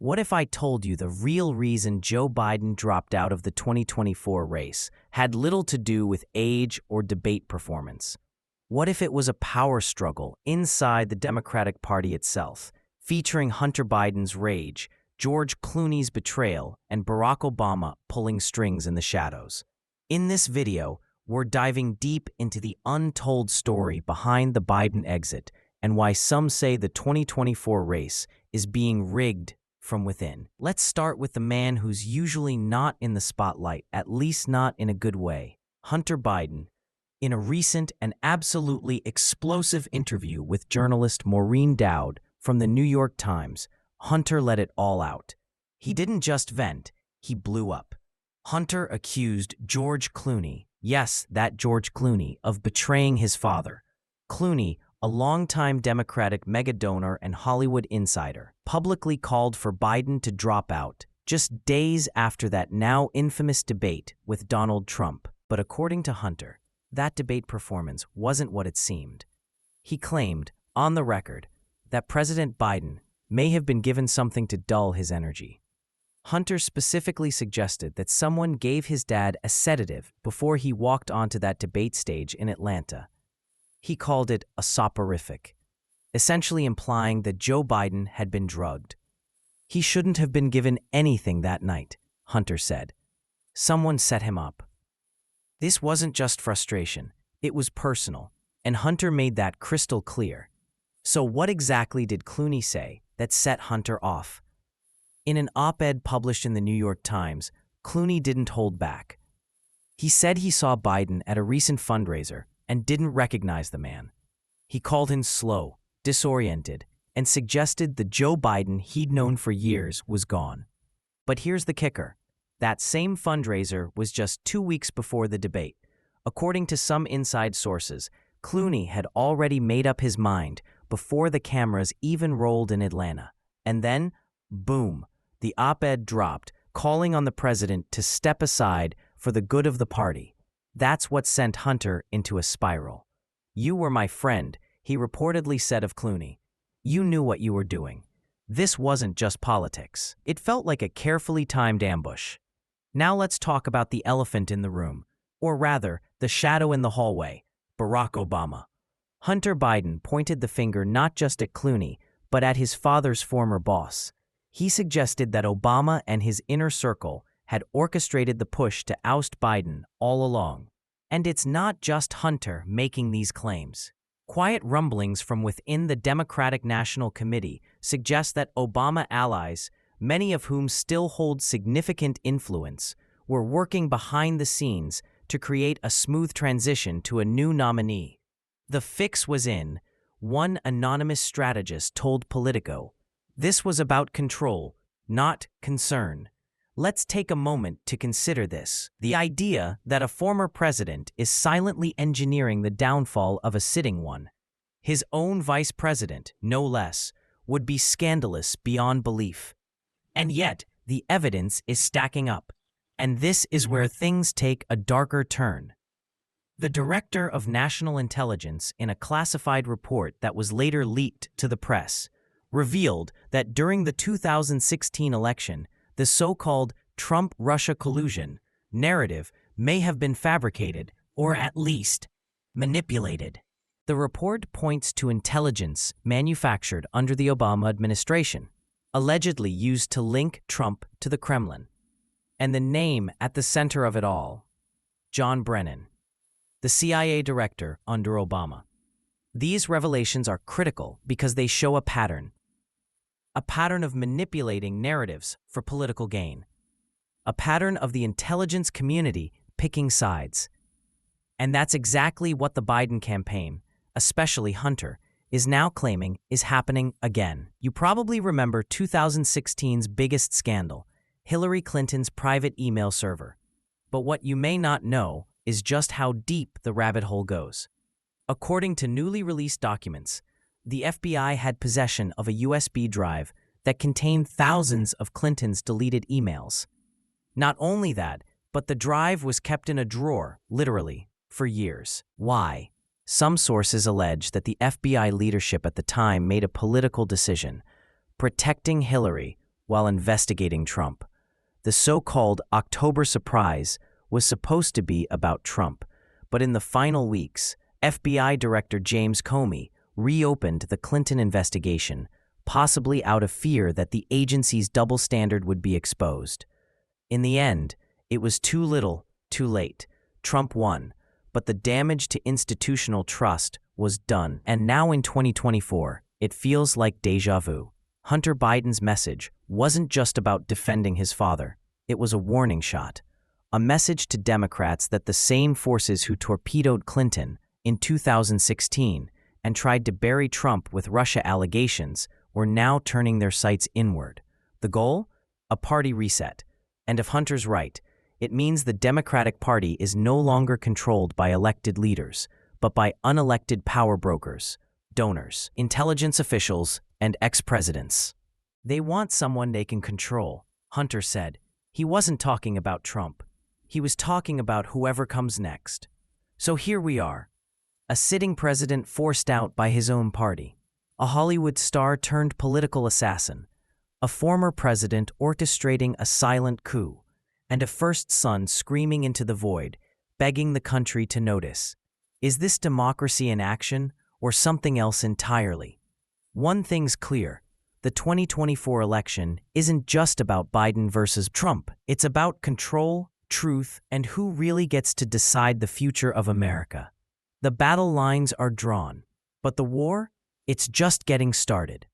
What if I told you the real reason Joe Biden dropped out of the 2024 race had little to do with age or debate performance? What if it was a power struggle inside the Democratic Party itself, featuring Hunter Biden's rage, George Clooney's betrayal, and Barack Obama pulling strings in the shadows? In this video, we're diving deep into the untold story behind the Biden exit and why some say the 2024 race is being rigged from within. Let's start with the man who's usually not in the spotlight, at least not in a good way, Hunter Biden. In a recent and absolutely explosive interview with journalist Maureen Dowd from the New York Times, Hunter let it all out. He didn't just vent, he blew up. Hunter accused George Clooney, yes, that George Clooney, of betraying his father. Clooney, a longtime Democratic mega-donor and Hollywood insider, publicly called for Biden to drop out just days after that now infamous debate with Donald Trump. But according to Hunter, that debate performance wasn't what it seemed. He claimed, on the record, that President Biden may have been given something to dull his energy. Hunter specifically suggested that someone gave his dad a sedative before he walked onto that debate stage in Atlanta. He called it a soporific, essentially implying that Joe Biden had been drugged. He shouldn't have been given anything that night, Hunter said. Someone set him up. This wasn't just frustration, it was personal, and Hunter made that crystal clear. So what exactly did Clooney say that set Hunter off? In an op-ed published in the New York Times, Clooney didn't hold back. He said he saw Biden at a recent fundraiser and didn't recognize the man. He called him slow, disoriented, and suggested the Joe Biden he'd known for years was gone. But here's the kicker. That same fundraiser was just 2 weeks before the debate. According to some inside sources, Clooney had already made up his mind before the cameras even rolled in Atlanta. And then, boom, the op-ed dropped, calling on the president to step aside for the good of the party. That's what sent Hunter into a spiral. "You were my friend," he reportedly said of Clooney. "You knew what you were doing." This wasn't just politics. It felt like a carefully timed ambush. Now let's talk about the elephant in the room, or rather, the shadow in the hallway, Barack Obama. Hunter Biden pointed the finger not just at Clooney, but at his father's former boss. He suggested that Obama and his inner circle had orchestrated the push to oust Biden all along. And it's not just Hunter making these claims. Quiet rumblings from within the Democratic National Committee suggest that Obama allies, many of whom still hold significant influence, were working behind the scenes to create a smooth transition to a new nominee. The fix was in, one anonymous strategist told Politico. This was about control, not concern. Let's take a moment to consider this. The idea that a former president is silently engineering the downfall of a sitting one, his own vice president, no less, would be scandalous beyond belief. And yet, the evidence is stacking up. And this is where things take a darker turn. The director of national intelligence, in a classified report that was later leaked to the press, revealed that during the 2016 election, the so-called Trump-Russia collusion narrative may have been fabricated, or at least manipulated. The report points to intelligence manufactured under the Obama administration, allegedly used to link Trump to the Kremlin. And the name at the center of it all, John Brennan, the CIA director under Obama. These revelations are critical because they show a pattern of manipulating narratives for political gain, a pattern of the intelligence community picking sides. And that's exactly what the Biden campaign, especially Hunter, is now claiming is happening again. You probably remember 2016's biggest scandal, Hillary Clinton's private email server. But what you may not know is just how deep the rabbit hole goes. According to newly released documents, the FBI had possession of a USB drive that contained thousands of Clinton's deleted emails. Not only that, but the drive was kept in a drawer, literally, for years. Why? Some sources allege that the FBI leadership at the time made a political decision, protecting Hillary while investigating Trump. The so-called October surprise was supposed to be about Trump, but in the final weeks, FBI Director James Comey reopened the Clinton investigation, possibly out of fear that the agency's double standard would be exposed. In the end, it was too little, too late. Trump won, but the damage to institutional trust was done. And now in 2024, it feels like déjà vu. Hunter Biden's message wasn't just about defending his father. It was a warning shot. A message to Democrats that the same forces who torpedoed Clinton in 2016 and tried to bury Trump with Russia allegations were now turning their sights inward. The goal? A party reset. And if Hunter's right, it means the Democratic Party is no longer controlled by elected leaders, but by unelected power brokers, donors, intelligence officials, and ex-presidents. They want someone they can control, Hunter said. He wasn't talking about Trump. He was talking about whoever comes next. So here we are, a sitting president forced out by his own party, a Hollywood star turned political assassin, a former president orchestrating a silent coup, and a first son screaming into the void, begging the country to notice. Is this democracy in action or something else entirely? One thing's clear. The 2024 election isn't just about Biden versus Trump. It's about control, truth, and who really gets to decide the future of America. The battle lines are drawn, but the war? It's just getting started.